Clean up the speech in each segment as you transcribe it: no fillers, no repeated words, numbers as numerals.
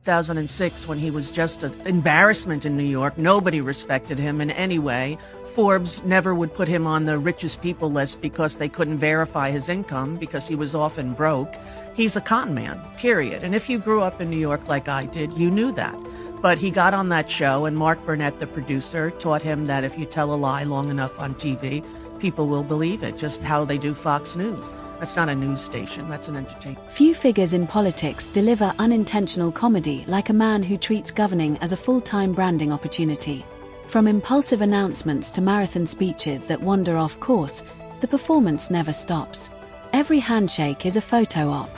2006 when he was just an embarrassment in New York. Nobody respected him in any way. Forbes never would put him on the richest people list because they couldn't verify his income because he was often broke. He's a con man, period. And if you grew up in New York like I did, you knew that. But he got on that show, and Mark Burnett, the producer, taught him that if you tell a lie long enough on TV, people will believe it, just how they do Fox News. That's not a news station, that's an entertainment. Few figures in politics deliver unintentional comedy like a man who treats governing as a full-time branding opportunity. From impulsive announcements to marathon speeches that wander off course, the performance never stops. Every handshake is a photo op.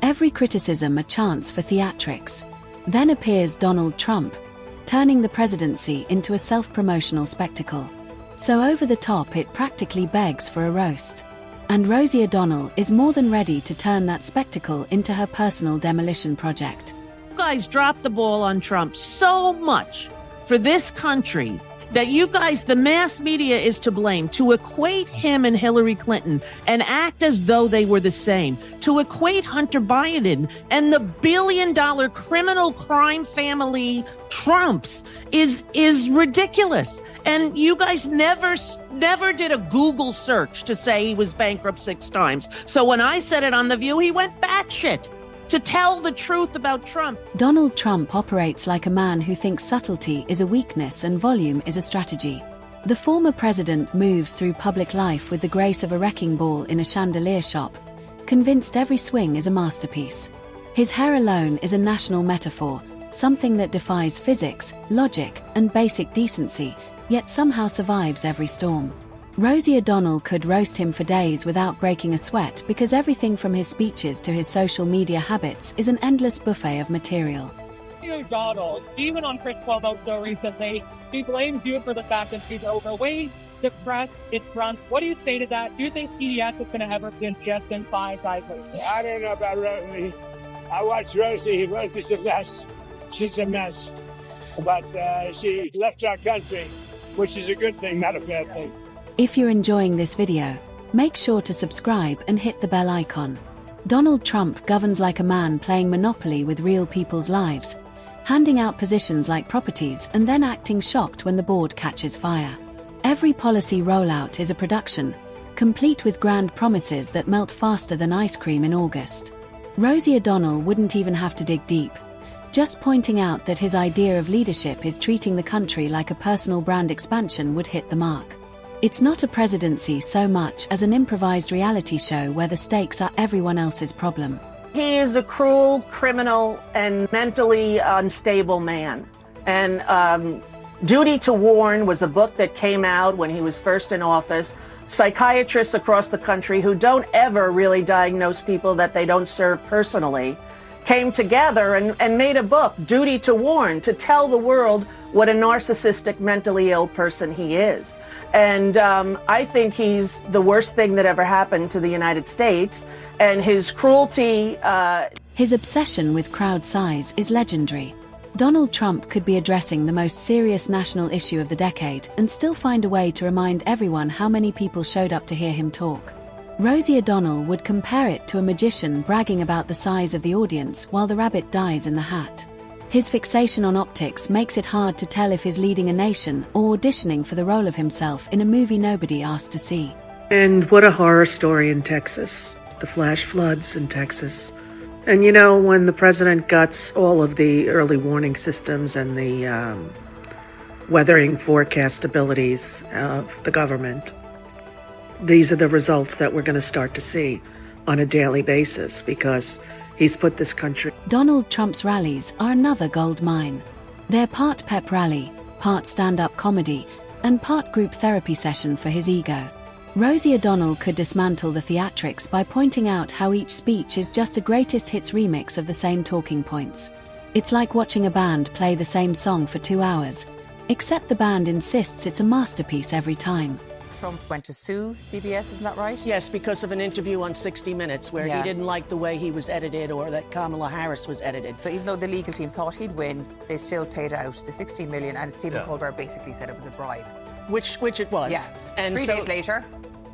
Every criticism a chance for theatrics. Then appears Donald Trump, turning the presidency into a self-promotional spectacle. So over the top it practically begs for a roast. And Rosie O'Donnell is more than ready to turn that spectacle into her personal demolition project. You guys dropped the ball on Trump so much for this country that you guys, the mass media is to blame. To equate him and Hillary Clinton and act as though they were the same. To equate Hunter Biden and the billion-dollar criminal crime family Trumps is ridiculous. And you guys never did a Google search to say he was bankrupt 6 times. So when I said it on The View, he went batshit to tell the truth about Trump. Donald Trump operates like a man who thinks subtlety is a weakness and volume is a strategy. The former president moves through public life with the grace of a wrecking ball in a chandelier shop, convinced every swing is a masterpiece. His hair alone is a national metaphor, something that defies physics, logic, and basic decency, yet somehow survives every storm. Rosie O'Donnell could roast him for days without breaking a sweat because everything from his speeches to his social media habits is an endless buffet of material. Rosie O'Donnell, even on Chris Cuomo show recently, he blames you for the fact that she's overweight, depressed, it's drunk. What do you say to that? Do you think CDS is going to ever be just in 5 cycles? I don't know about Rosie. I watch Rosie. Rosie's a mess. She's a mess. But she left our country, which is a good thing, not a bad thing. If you're enjoying this video, make sure to subscribe and hit the bell icon. Donald Trump governs like a man playing Monopoly with real people's lives, handing out positions like properties and then acting shocked when the board catches fire. Every policy rollout is a production, complete with grand promises that melt faster than ice cream in August. Rosie O'Donnell wouldn't even have to dig deep. Just pointing out that his idea of leadership is treating the country like a personal brand expansion would hit the mark. It's not a presidency so much as an improvised reality show where the stakes are everyone else's problem. He is a cruel, criminal, and mentally unstable man. And Duty to Warn was a book that came out when he was first in office. Psychiatrists across the country who don't ever really diagnose people that they don't serve personally came together and made a book, Duty to Warn, to tell the world what a narcissistic, mentally ill person he is. And I think he's the worst thing that ever happened to the United States. And his cruelty... His obsession with crowd size is legendary. Donald Trump could be addressing the most serious national issue of the decade and still find a way to remind everyone how many people showed up to hear him talk. Rosie O'Donnell would compare it to a magician bragging about the size of the audience while the rabbit dies in the hat. His fixation on optics makes it hard to tell if he's leading a nation or auditioning for the role of himself in a movie nobody asked to see. And what a horror story in Texas, the flash floods in Texas. And you know, when the president guts all of the early warning systems and the weathering forecast abilities of the government, these are the results that we're going to start to see on a daily basis because he's put this country. Donald Trump's rallies are another gold mine. They're part pep rally, part stand-up comedy, and part group therapy session for his ego. Rosie O'Donnell could dismantle the theatrics by pointing out how each speech is just a greatest hits remix of the same talking points. It's like watching a band play the same song for 2 hours, except the band insists it's a masterpiece every time. Trump went to sue CBS, isn't that right? Yes, because of an interview on 60 Minutes where he didn't like the way he was edited or that Kamala Harris was edited. So even though the legal team thought he'd win, they still paid out the $16 million, and Stephen Colbert basically said it was a bribe. Which it was. Yeah. And 3 days later,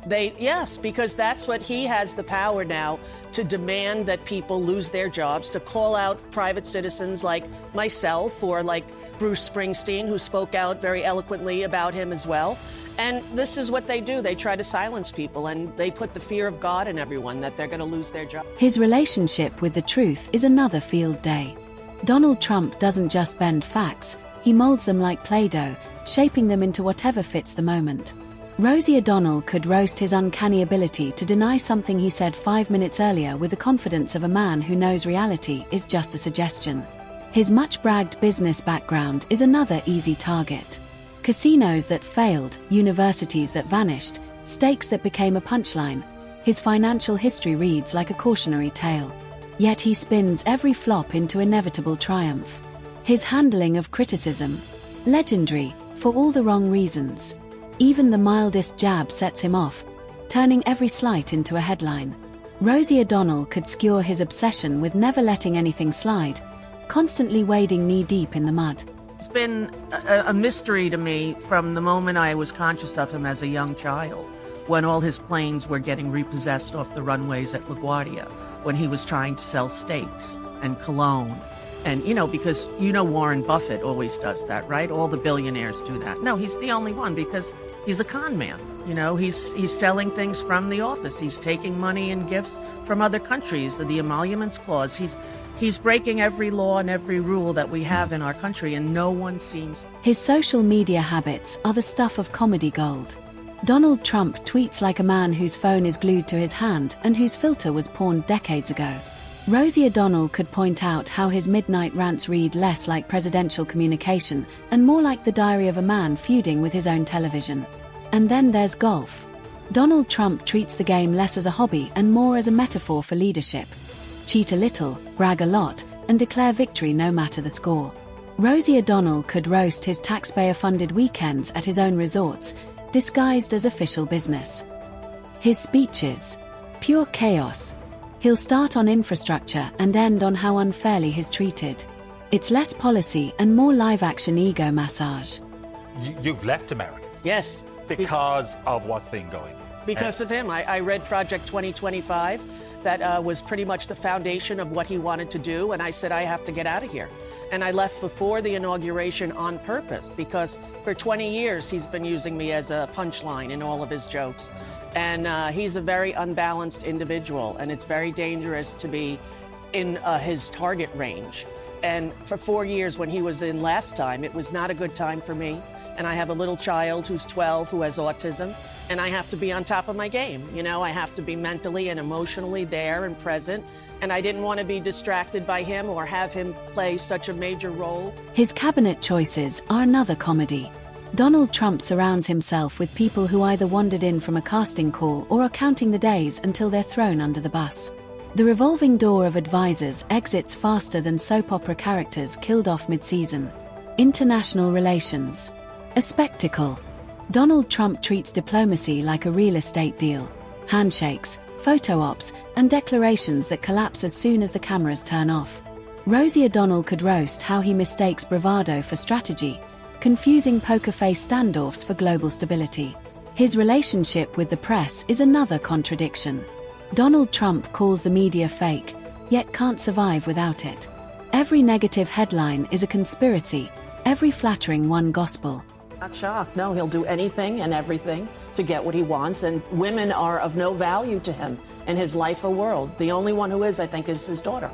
Yes, because that's what he has the power now to demand that people lose their jobs, to call out private citizens like myself or like Bruce Springsteen, who spoke out very eloquently about him as well. And this is what they do. They try to silence people, and they put the fear of God in everyone that they're going to lose their job. His relationship with the truth is another field day. Donald Trump doesn't just bend facts, he molds them like Play-Doh, shaping them into whatever fits the moment. Rosie O'Donnell could roast his uncanny ability to deny something he said 5 minutes earlier with the confidence of a man who knows reality is just a suggestion. His much-bragged business background is another easy target. Casinos that failed, universities that vanished, stakes that became a punchline. His financial history reads like a cautionary tale. Yet he spins every flop into inevitable triumph. His handling of criticism, legendary, for all the wrong reasons. Even the mildest jab sets him off, turning every slight into a headline. Rosie O'Donnell could skewer his obsession with never letting anything slide, constantly wading knee-deep in the mud. It's been a mystery to me from the moment I was conscious of him as a young child, when all his planes were getting repossessed off the runways at LaGuardia, when he was trying to sell steaks and cologne. And, because Warren Buffett always does that, right? All the billionaires do that. No, he's the only one because he's a con man. He's selling things from the office. He's taking money and gifts from other countries, the emoluments clause. He's breaking every law and every rule that we have in our country, and no one seems... His social media habits are the stuff of comedy gold. Donald Trump tweets like a man whose phone is glued to his hand and whose filter was pawned decades ago. Rosie O'Donnell could point out how his midnight rants read less like presidential communication and more like the diary of a man feuding with his own television. And then there's golf. Donald Trump treats the game less as a hobby and more as a metaphor for leadership. Cheat a little, brag a lot, and declare victory no matter the score. Rosie O'Donnell could roast his taxpayer-funded weekends at his own resorts, disguised as official business. His speeches, pure chaos. He'll start on infrastructure and end on how unfairly he's treated. It's less policy and more live-action ego massage. You've left America. Yes. Because of what's been going. Because of him. I read Project 2025. That was pretty much the foundation of what he wanted to do, and I said, I have to get out of here. And I left before the inauguration on purpose, because for 20 years he's been using me as a punchline in all of his jokes. And he's a very unbalanced individual, and it's very dangerous to be in his target range. And for 4 years when he was in last time, it was not a good time for me. And I have a little child who's 12 who has autism, and I have to be on top of my game. I have to be mentally and emotionally there and present, and I didn't want to be distracted by him or have him play such a major role. His cabinet choices are another comedy. Donald Trump surrounds himself with people who either wandered in from a casting call or are counting the days until they're thrown under the bus. The revolving door of advisors exits faster than soap opera characters killed off mid-season. International relations. A spectacle. Donald Trump treats diplomacy like a real estate deal. Handshakes, photo ops, and declarations that collapse as soon as the cameras turn off. Rosie O'Donnell could roast how he mistakes bravado for strategy, confusing poker face standoffs for global stability. His relationship with the press is another contradiction. Donald Trump calls the media fake, yet can't survive without it. Every negative headline is a conspiracy, every flattering one gospel. Not shocked. No, he'll do anything and everything to get what he wants, and women are of no value to him in his life or world. The only one who is, I think, is his daughter.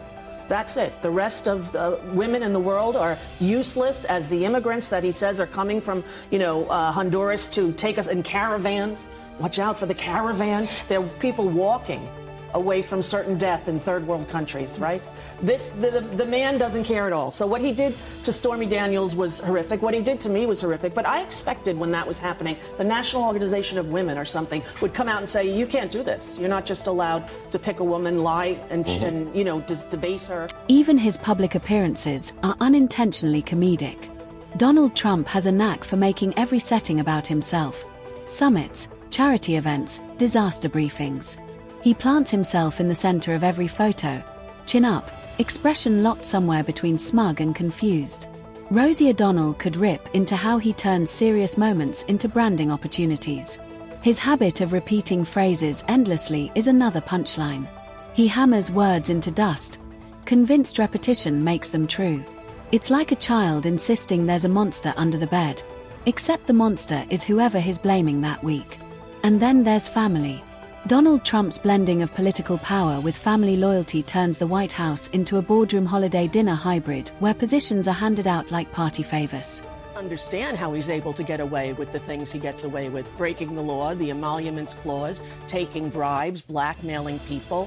That's it. The rest of the women in the world are useless as the immigrants that he says are coming from, Honduras to take us in caravans. Watch out for the caravan. There are people walking away from certain death in third world countries, right? The man doesn't care at all. So what he did to Stormy Daniels was horrific. What he did to me was horrific. But I expected when that was happening, the National Organization of Women or something would come out and say, you can't do this. You're not just allowed to pick a woman, lie, and just debase her. Even his public appearances are unintentionally comedic. Donald Trump has a knack for making every setting about himself. Summits, charity events, disaster briefings. He plants himself in the center of every photo, chin up, expression locked somewhere between smug and confused. Rosie O'Donnell could rip into how he turns serious moments into branding opportunities. His habit of repeating phrases endlessly is another punchline. He hammers words into dust, convinced repetition makes them true. It's like a child insisting there's a monster under the bed, except the monster is whoever he's blaming that week. And then there's family. Donald Trump's blending of political power with family loyalty turns the White House into a boardroom holiday dinner hybrid where positions are handed out like party favors. Understand how he's able to get away with the things he gets away with: breaking the law, the emoluments clause, taking bribes, blackmailing people.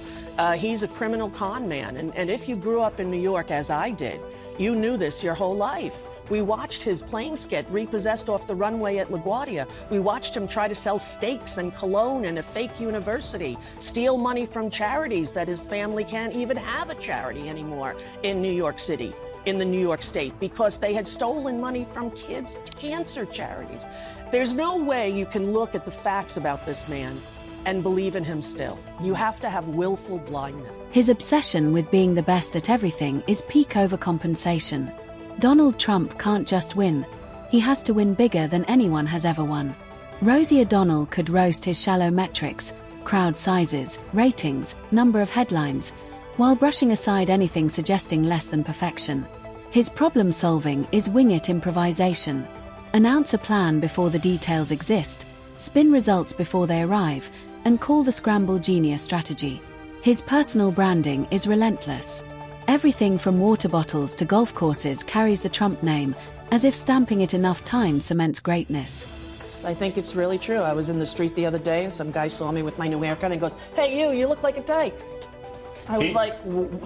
He's a criminal con man. And if you grew up in New York, as I did, you knew this your whole life. We watched his planes get repossessed off the runway at LaGuardia. We watched him try to sell steaks and cologne in a fake university, steal money from charities that his family can't even have a charity anymore in New York City, in the New York State, because they had stolen money from kids' cancer charities. There's no way you can look at the facts about this man and believe in him still. You have to have willful blindness. His obsession with being the best at everything is peak overcompensation. Donald Trump can't just win. He has to win bigger than anyone has ever won. Rosie O'Donnell could roast his shallow metrics, crowd sizes, ratings, number of headlines, while brushing aside anything suggesting less than perfection. His problem solving is wing-it improvisation. Announce a plan before the details exist, spin results before they arrive, and call the scramble genius strategy. His personal branding is relentless. Everything from water bottles to golf courses carries the Trump name, as if stamping it enough times cements greatness. I think it's really true. I was in the street the other day and some guy saw me with my new haircut and goes, "Hey, you look like a dyke." I was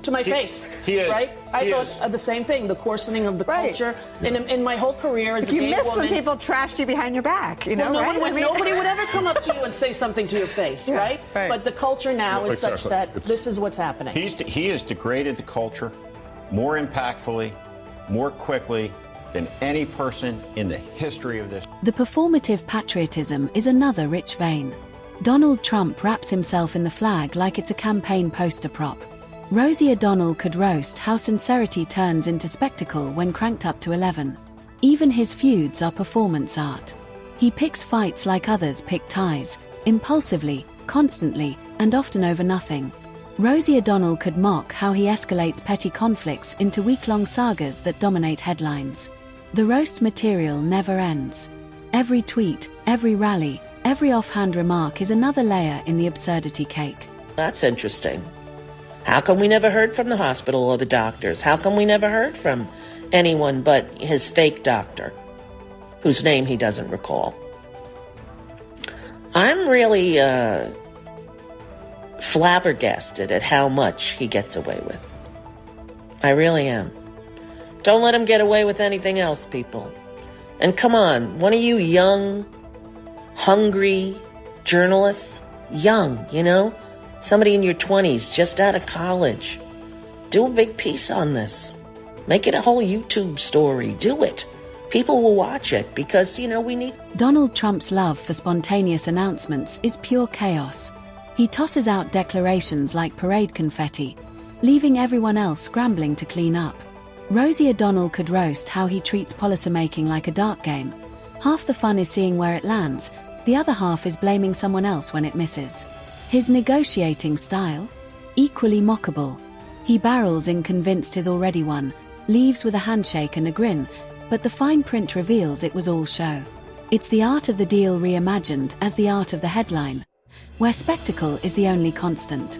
to my face, right? I thought the same thing, the coarsening of the culture. In my whole career as a gay woman. You miss when people trashed you behind your back, you know, right? Nobody would ever come up to you and say something to your face, right? But the culture now is such that this is what's happening. He has degraded the culture more impactfully, more quickly than any person in the history of this. The performative patriotism is another rich vein. Donald Trump wraps himself in the flag like it's a campaign poster prop. Rosie O'Donnell could roast how sincerity turns into spectacle when cranked up to 11. Even his feuds are performance art. He picks fights like others pick ties, impulsively, constantly, and often over nothing. Rosie O'Donnell could mock how he escalates petty conflicts into week-long sagas that dominate headlines. The roast material never ends. Every tweet, every rally, every offhand remark is another layer in the absurdity cake. That's interesting. How come we never heard from the hospital or the doctors? How come we never heard from anyone but his fake doctor, whose name he doesn't recall? I'm really flabbergasted at how much he gets away with. I really am. Don't let him get away with anything else, people. And come on, one of you young, hungry journalists, young, you know, somebody in your 20s, just out of college, do a big piece on this. Make it a whole YouTube story. Do it. People will watch it because, you know, we need... Donald Trump's love for spontaneous announcements is pure chaos. He tosses out declarations like parade confetti, leaving everyone else scrambling to clean up. Rosie O'Donnell could roast how he treats policymaking like a dart game. Half the fun is seeing where it lands, the other half is blaming someone else when it misses. His negotiating style? Equally mockable. He barrels in convinced he's already won, leaves with a handshake and a grin, but the fine print reveals it was all show. It's the art of the deal reimagined as the art of the headline, where spectacle is the only constant.